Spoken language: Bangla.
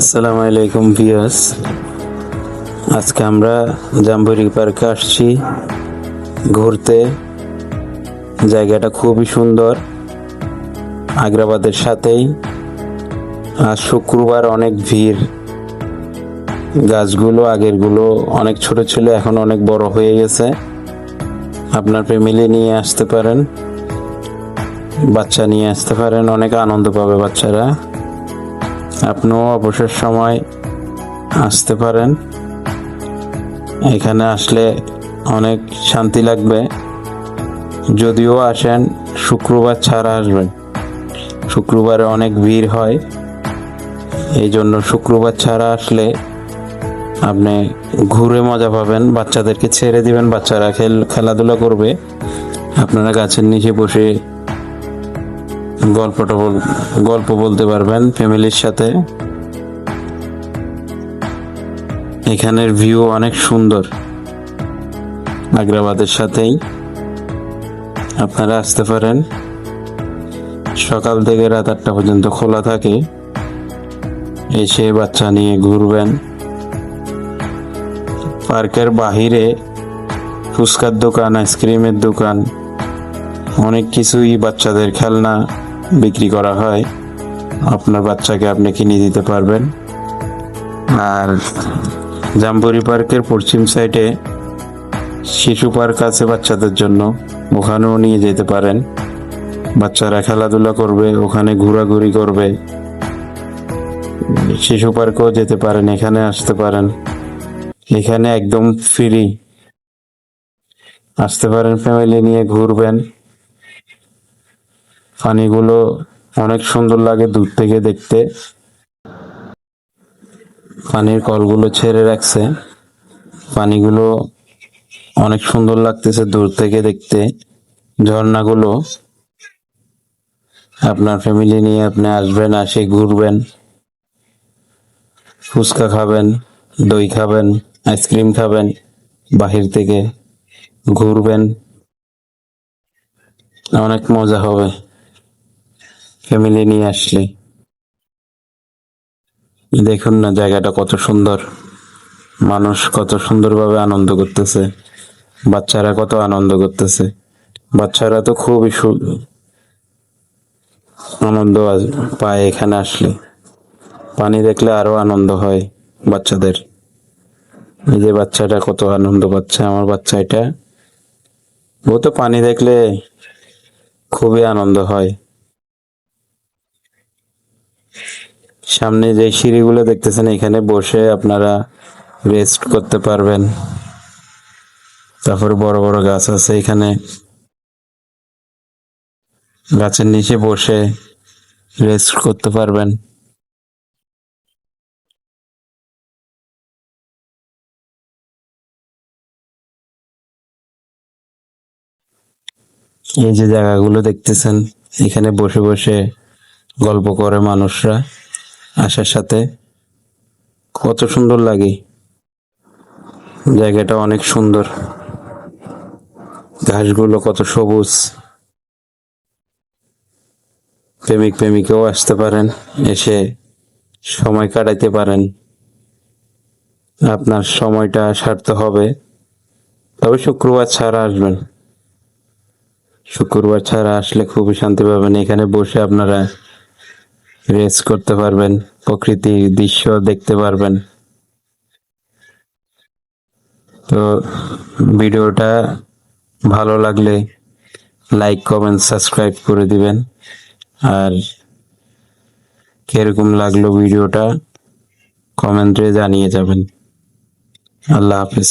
আসসালামু আলাইকুম ভিউয়ার্স। আজকে আমরা জাম্বুরি পার্কে আসছি ঘুরতে। জায়গাটা খুবই সুন্দর, আগ্রাবাদের সাথেই। আজ শুক্রবার, অনেক ভিড়। গাছগুলো আগেরগুলো অনেক ছোট ছিল, এখন অনেক বড় হয়ে গেছে। আপনার ফ্যামিলি নিয়ে আসতে পারেন, বাচ্চা নিয়ে আসতে পারেন, অনেক আনন্দ পাবে বাচ্চারা। আপনিও অবসর সময় আসতে পারেন। এখানে আসলে অনেক শান্তি লাগবে। যদিও আসেন, শুক্রবার ছাড়া আসবেন। শুক্রবারে অনেক ভিড় হয়, এই জন্য শুক্রবার ছাড়া আসলে আপনি ঘুরে মজা পাবেন। বাচ্চাদেরকে ছেড়ে দিবেন, বাচ্চারা খেলাধুলা করবে। আপনারা গাছের নিচে বসে গল্প বলতে পারবেন ফ্যামিলির সাথে। এখানের ভিউ অনেক সুন্দর, আগ্রাবাদের সাথেই। আপনারা আসতে পারেন। সকাল থেকে রাত 8টা পর্যন্ত খোলা থাকে। এসে বাচ্চা নিয়ে ঘুরবেন। পার্কের বাহিরে ফুচকার দোকান, আইসক্রিমের দোকান, অনেক কিছুই, বাচ্চাদের খেলনা বিক্রি করা হয়। আপনার বাচ্চাকে আপনি কিনে দিতে পারবেন। আর জাম্বুরি পার্কের পশ্চিম সাইডে শিশু পার্ক আছে বাচ্চাদের জন্য, ওখানেও নিয়ে যেতে পারেন। বাচ্চারা খেলাধুলা করবে, ওখানে ঘোরাঘুরি করবে। শিশু পার্কেও যেতে পারেন, এখানে আসতে পারেন। এখানে একদম ফ্রি, আসতে পারেন, ফ্যামিলি নিয়ে ঘুরবেন। পানিগুলো অনেক সুন্দর লাগে দূর থেকে দেখতে। পানির কলগুলো ছেড়ে রাখছে, পানিগুলো অনেক সুন্দর লাগতেছে দূর থেকে দেখতে। ঝর্ণাগুলো, আপনার ফ্যামিলি নিয়ে আপনি আসবেন, আসে ঘুরবেন, ফুচকা খাবেন, দই খাবেন, আইসক্রিম খাবেন, বাহির থেকে ঘুরবেন, অনেক মজা হবে ফ্যামিলি নিয়ে আসলে। দেখুন না জায়গাটা কত সুন্দর, মানুষ কত সুন্দরভাবে আনন্দ করতেছে, বাচ্চারা কত আনন্দ করতেছে। বাচ্চারা তো খুবই আনন্দ পায় এখানে আসলে। পানি দেখলে আরো আনন্দ হয় বাচ্চাদের। এই যে বাচ্চাটা কত আনন্দ পাচ্ছে, আমার বাচ্চা এটা, ও তো পানি দেখলে খুবই আনন্দ হয়। সামনে যে সিঁড়িগুলো দেখতেছেন, এখানে বসে আপনারা রেস্ট করতে পারবেন। তারপরে বড় বড় গাছ আছে এখানে, গাছের নিচে বসে রেস্ট করতে পারবেন। এই যে জায়গাগুলো দেখতেছেন, এখানে বসে বসে গল্প করে মানুষরা আসার সাথে, কত সুন্দর লাগে। জায়গাটা অনেক সুন্দর, ঘাসগুলো কত সবুজ। প্রেমিক প্রেমিকাও আসতে পারেন, এসে সময় কাটাইতে পারেন। আপনার সময়টা সারতে হবে, তবে শুক্রবার ছাড়া আসবেন। শুক্রবার ছাড়া আসলে খুবই শান্তি পাবেন। এখানে বসে আপনারা রেস্ট করতে পারবেন, প্রকৃতির দৃশ্য দেখতে পারবেন। তো ভিডিওটা ভালো লাগলে লাইক, কমেন্ট, সাবস্ক্রাইব করে দিবেন। আর কিরকম লাগলো ভিডিওটা কমেন্টে জানিয়ে যাবেন। আল্লাহ হাফেজ।